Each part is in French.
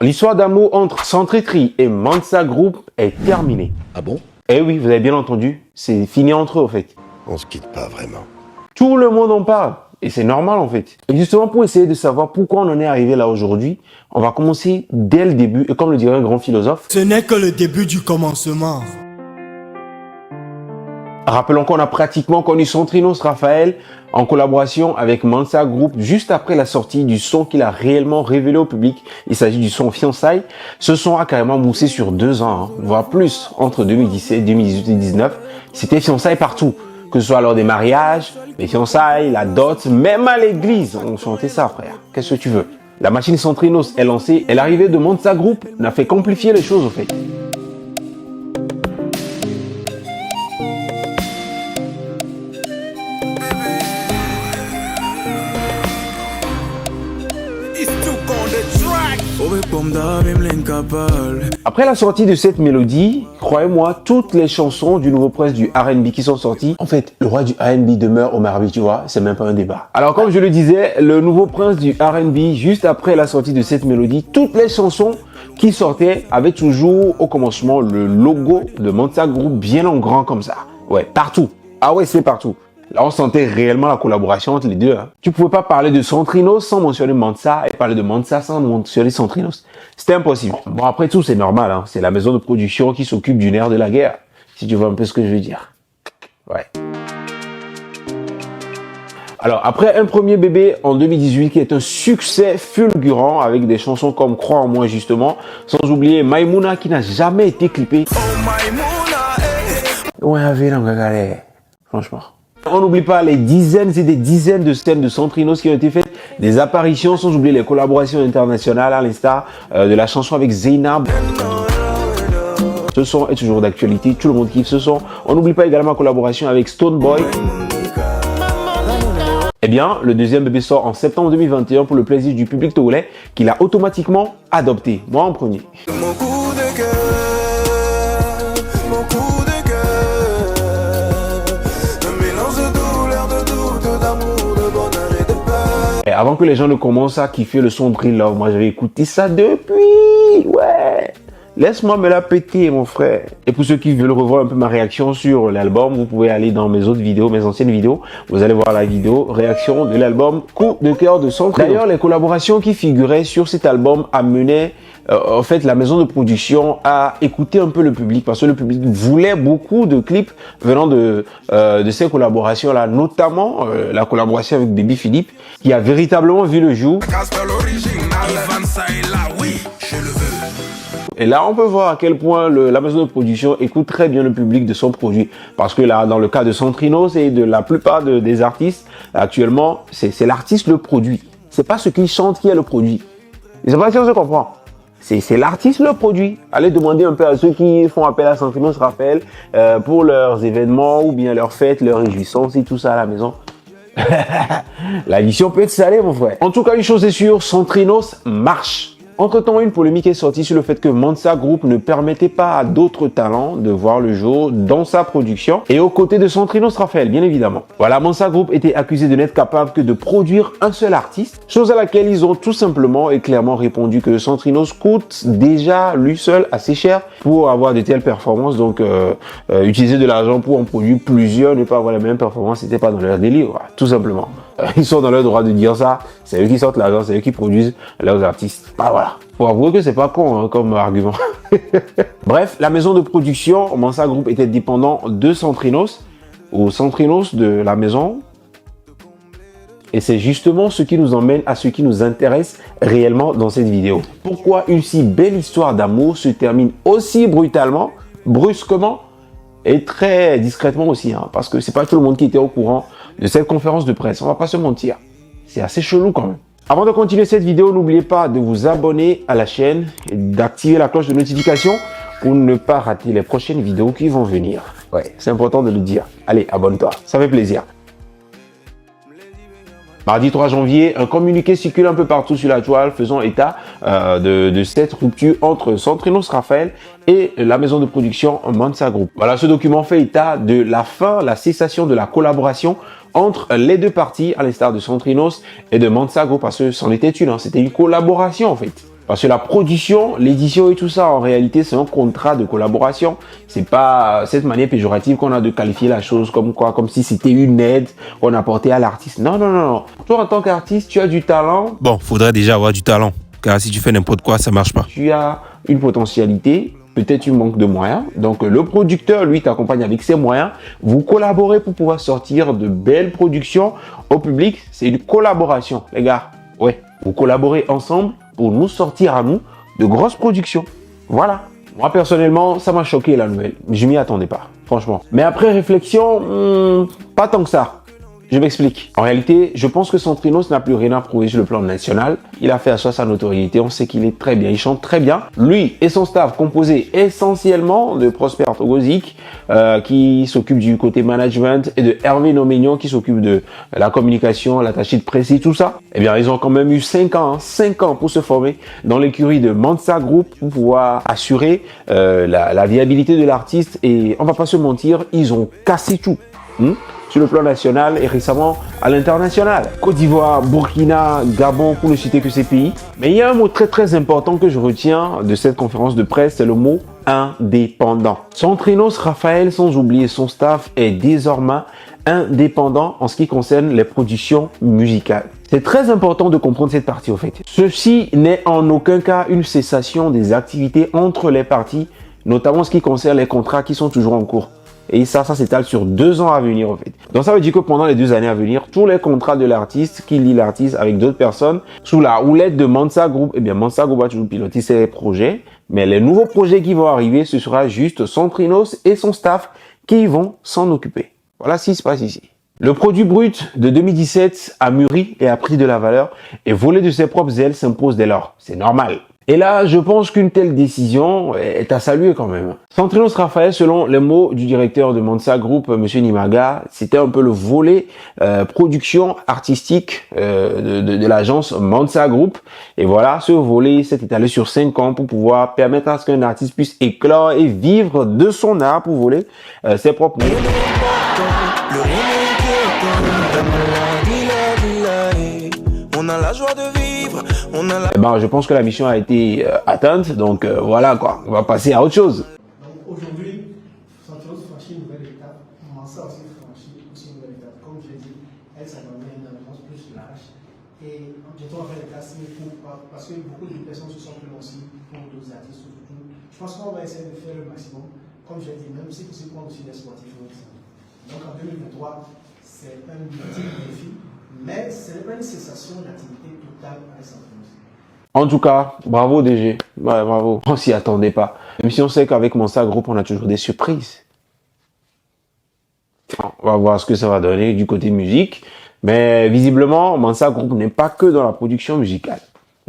l'histoire d'amour entre Century et Mansa Group est terminée. Ah bon? Eh oui, vous avez bien entendu, c'est fini entre eux en fait. On se quitte pas vraiment. Tout le monde en parle. Et c'est normal en fait. Et justement, pour essayer de savoir pourquoi on en est arrivé là aujourd'hui, on va commencer dès le début. Et comme le dirait un grand philosophe, ce n'est que le début du commencement. Rappelons qu'on a pratiquement connu Centrinos Raphaël en collaboration avec Mansa Group juste après la sortie du son qu'il a réellement révélé au public. Il s'agit du son Fiançailles. Ce son a carrément moussé sur 2 ans, voire plus, entre 2017, 2018 et 2019. C'était Fiançailles partout. Que ce soit lors des mariages, les fiançailles, la dot, même à l'église, on chantait ça, frère. Qu'est-ce que tu veux? La machine Centrinos est lancée et l'arrivée de Mansa Group n'a fait qu'amplifier les choses, au fait. Après la sortie de cette mélodie, croyez-moi, toutes les chansons du nouveau prince du R&B qui sont sorties, en fait, le roi du R&B demeure Omar B, tu vois, c'est même pas un débat. Alors comme je le disais, le nouveau prince du R&B, juste après la sortie de cette mélodie, toutes les chansons qui sortaient avaient toujours au commencement le logo de Mansa Group bien en grand comme ça. Ouais, partout. Ah ouais, c'est partout. Là, on sentait réellement la collaboration entre les deux. Hein. Tu pouvais pas parler de Centrinos sans mentionner Mansa et parler de Mansa sans mentionner Centrinos. C'était impossible. Bon, après tout, c'est normal. Hein. C'est la maison de production qui s'occupe du nerf de la guerre. Si tu vois un peu ce que je veux dire. Ouais. Alors, après un premier bébé en 2018 qui est un succès fulgurant avec des chansons comme Crois en moi justement, sans oublier Maïmouna qui n'a jamais été clippée. Oh Maïmouna, ouais, franchement. On n'oublie pas les dizaines et des dizaines de scènes de Centrinos qui ont été faites, des apparitions, sans oublier les collaborations internationales, à l'instar de la chanson avec Zainab. Ce son est toujours d'actualité, tout le monde kiffe ce son. On n'oublie pas également la collaboration avec Stonebwoy. Eh bien, le deuxième bébé sort en septembre 2021 pour le plaisir du public togolais qu'il a automatiquement adopté. Moi en premier. Et avant que les gens ne commencent à kiffer le son Drill Love, moi j'avais écouté ça depuis, ouais. Laisse-moi me la péter, mon frère. Et pour ceux qui veulent revoir un peu ma réaction sur l'album, vous pouvez aller dans mes autres vidéos, mes anciennes vidéos. Vous allez voir la vidéo réaction de l'album Coup de cœur de Centrinos. D'ailleurs, les collaborations qui figuraient sur cet album amenaient en fait la maison de production à écouter un peu le public parce que le public voulait beaucoup de clips venant de ces collaborations-là, notamment la collaboration avec Baby Philippe qui a véritablement vu le jour. Et là, on peut voir à quel point la maison de production écoute très bien le public de son produit. Parce que là, dans le cas de Centrinos et de la plupart des artistes, actuellement, c'est l'artiste le produit. C'est pas ce qu'il chante qui est le produit. Je sais pas si on se comprend. C'est l'artiste le produit. Allez demander un peu à ceux qui font appel à Centrinos Raphaël pour leurs événements ou bien leurs fêtes, leurs réjouissances et tout ça à la maison. La vision peut être salée, mon frère. En tout cas, une chose est sûre, Centrinos marche. Entre-temps, une polémique est sortie sur le fait que Mansa Group ne permettait pas à d'autres talents de voir le jour dans sa production et aux côtés de Centrinos Raphaël, bien évidemment. Voilà, Mansa Group était accusé de n'être capable que de produire un seul artiste, chose à laquelle ils ont tout simplement et clairement répondu que Centrinos coûte déjà lui seul assez cher pour avoir de telles performances, donc utiliser de l'argent pour en produire plusieurs, ne pas avoir la même performance, c'était pas dans leur délire, voilà, tout simplement. Ils sont dans leur droit de dire ça, c'est eux qui sortent l'argent, c'est eux qui produisent leurs artistes. Ah voilà, faut avouer que c'est pas con hein, comme argument. Bref, la maison de production, Mansa Group était dépendant de Centrinos, ou Centrinos de la maison. Et c'est justement ce qui nous emmène à ce qui nous intéresse réellement dans cette vidéo. Pourquoi une si belle histoire d'amour se termine aussi brutalement, brusquement, et très discrètement aussi, hein, parce que c'est pas tout le monde qui était au courant de cette conférence de presse, on va pas se mentir. C'est assez chelou quand même. Avant de continuer cette vidéo, n'oubliez pas de vous abonner à la chaîne et d'activer la cloche de notification pour ne pas rater les prochaines vidéos qui vont venir. Ouais, c'est important de le dire. Allez, abonne-toi, ça fait plaisir. Mardi 3 janvier, un communiqué circule un peu partout sur la toile faisant état de cette rupture entre Centrinos Raphaël et la maison de production Mansa Group. Voilà, ce document fait état de la fin, la cessation de la collaboration entre les deux parties, à l'instar de Centrinos et de Mansa Group, parce que c'en était une, hein, c'était une collaboration en fait. Parce que la production, l'édition et tout ça, en réalité, c'est un contrat de collaboration. C'est pas cette manière péjorative qu'on a de qualifier la chose comme quoi, comme si c'était une aide qu'on apportait à l'artiste. Non, non, non, non. Toi, en tant qu'artiste, tu as du talent. Bon, faudrait déjà avoir du talent. Car si tu fais n'importe quoi, ça marche pas. Tu as une potentialité. Peut-être tu manques de moyens. Donc, le producteur, lui, t'accompagne avec ses moyens. Vous collaborez pour pouvoir sortir de belles productions au public. C'est une collaboration, les gars. Ouais. Vous collaborez ensemble pour nous sortir à nous de grosses productions. Voilà. Moi, personnellement, ça m'a choqué la nouvelle. Je m'y attendais pas, franchement. Mais après réflexion, pas tant que ça. Je m'explique. En réalité, je pense que Centrinos n'a plus rien à prouver sur le plan national. Il a fait à soi sa notoriété. On sait qu'il est très bien. Il chante très bien. Lui et son staff, composé essentiellement de Prosper Togozik, qui s'occupe du côté management, et de Hervé Nomignon, qui s'occupe de la communication, l'attaché de presse et tout ça. Eh bien, ils ont quand même eu 5 ans, 5 ans pour se former dans l'écurie de Mansa Group pour pouvoir assurer la viabilité de l'artiste. Et on va pas se mentir, ils ont cassé tout. Sur le plan national et récemment à l'international. Côte d'Ivoire, Burkina, Gabon, pour ne citer que ces pays. Mais il y a un mot très très important que je retiens de cette conférence de presse, c'est le mot indépendant. Centrinos Raphaël, sans oublier son staff, est désormais indépendant en ce qui concerne les productions musicales. C'est très important de comprendre cette partie au fait. Ceci n'est en aucun cas une cessation des activités entre les parties, notamment en ce qui concerne les contrats qui sont toujours en cours. Et ça s'étale sur 2 ans à venir, en fait. Donc, ça veut dire que pendant les 2 années à venir, tous les contrats de l'artiste, qui lie l'artiste avec d'autres personnes, sous la houlette de Mansa Group, eh bien, Mansa Group va toujours piloter ses projets. Mais les nouveaux projets qui vont arriver, ce sera juste Centrinos et son staff qui vont s'en occuper. Voilà ce qui se passe ici. Le produit brut de 2017 a mûri et a pris de la valeur, et voler de ses propres ailes s'impose dès lors. C'est normal. Et là, je pense qu'une telle décision est à saluer quand même. Centrinos Raphaël, selon les mots du directeur de Mansa Group, Monsieur Nimaga, c'était un peu le volet production artistique de l'agence Mansa Group. Et voilà, ce volet s'est étalé sur 5 ans pour pouvoir permettre à ce qu'un artiste puisse éclore et vivre de son art pour voler ses propres mots. On a la joie de vivre, on a la... Eh ben, je pense que la mission a été atteinte, donc voilà quoi, on va passer à autre chose. Donc aujourd'hui, Centrinos franchit une nouvelle étape, Mansa aussi franchit aussi une nouvelle étape. Comme je l'ai dit, elle s'est donnée une réponse plus large. Et bientôt on va faire des castings parce que beaucoup de personnes se sont aussi pour d'autres artistes. Je pense qu'on va essayer de faire le maximum. Comme je l'ai dit, même si c'est prendre aussi des sportifs. Donc en 2023, c'est un petit défi. Mais ce n'est pas une cessation d'activité totale avec Centrinos. En tout cas, bravo DG. Ouais, bravo. On s'y attendait pas. Même si on sait qu'avec Mansa Group, on a toujours des surprises. On va voir ce que ça va donner du côté musique. Mais visiblement, Mansa Group n'est pas que dans la production musicale.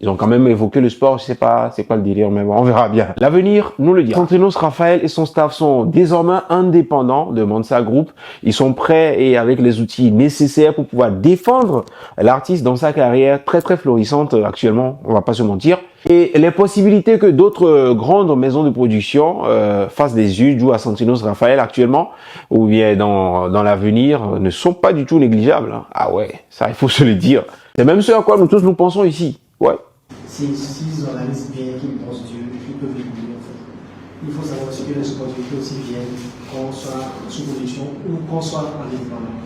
Ils ont quand même évoqué le sport, je sais pas c'est quoi le délire, mais bon, on verra bien. L'avenir nous le dira. Centrinos Raphaël et son staff sont désormais indépendants de Mansa Group. Ils sont prêts et avec les outils nécessaires pour pouvoir défendre l'artiste dans sa carrière très très florissante actuellement, on va pas se mentir. Et les possibilités que d'autres grandes maisons de production fassent des yeux jouent à Centrinos Raphaël actuellement, ou bien dans l'avenir, ne sont pas du tout négligeables. Ah ouais, ça il faut se le dire. C'est même ce à quoi nous tous nous pensons ici. Ouais. S'ils organisent bien, qu'ils pensent Dieu, ils peuvent l'écouter en fait. Il faut savoir aussi que les opportunités aussi viennent qu'on soit sous production ou qu'on soit en indépendant.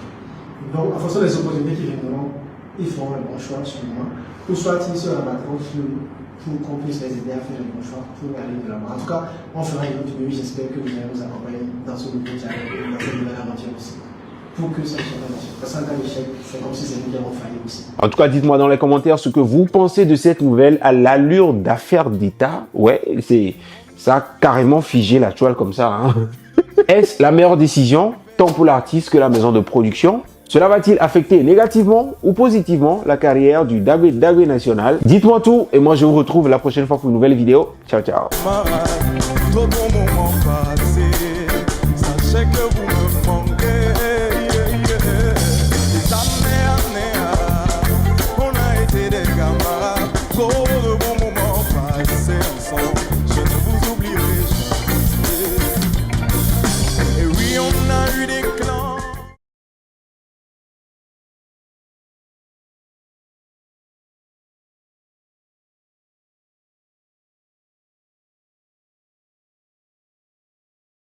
Donc, en fonction des opportunités qui viendront, ils feront le bon choix sûrement. Ou soit ils se rabattront pour qu'on puisse les aider à faire le bon choix pour aller de l'avant. En tout cas, on fera une autre vidéo. J'espère que vous allez nous accompagner dans ce nouveau challenge et dans cette nouvelle aventure aussi. Pour que ça soit un échec. Parce qu'en cas d'échec, c'est comme si c'est nous qui avons failli aussi. En tout cas, dites-moi dans les commentaires ce que vous pensez de cette nouvelle à l'allure d'affaires d'État. Ouais, ça a carrément figé la toile comme ça. Hein. Est-ce la meilleure décision, tant pour l'artiste que la maison de production? Cela va-t-il affecter négativement ou positivement la carrière du Dagwe national? Dites-moi tout et moi je vous retrouve la prochaine fois pour une nouvelle vidéo. Ciao, ciao. Pour le bon moment passé ensemble.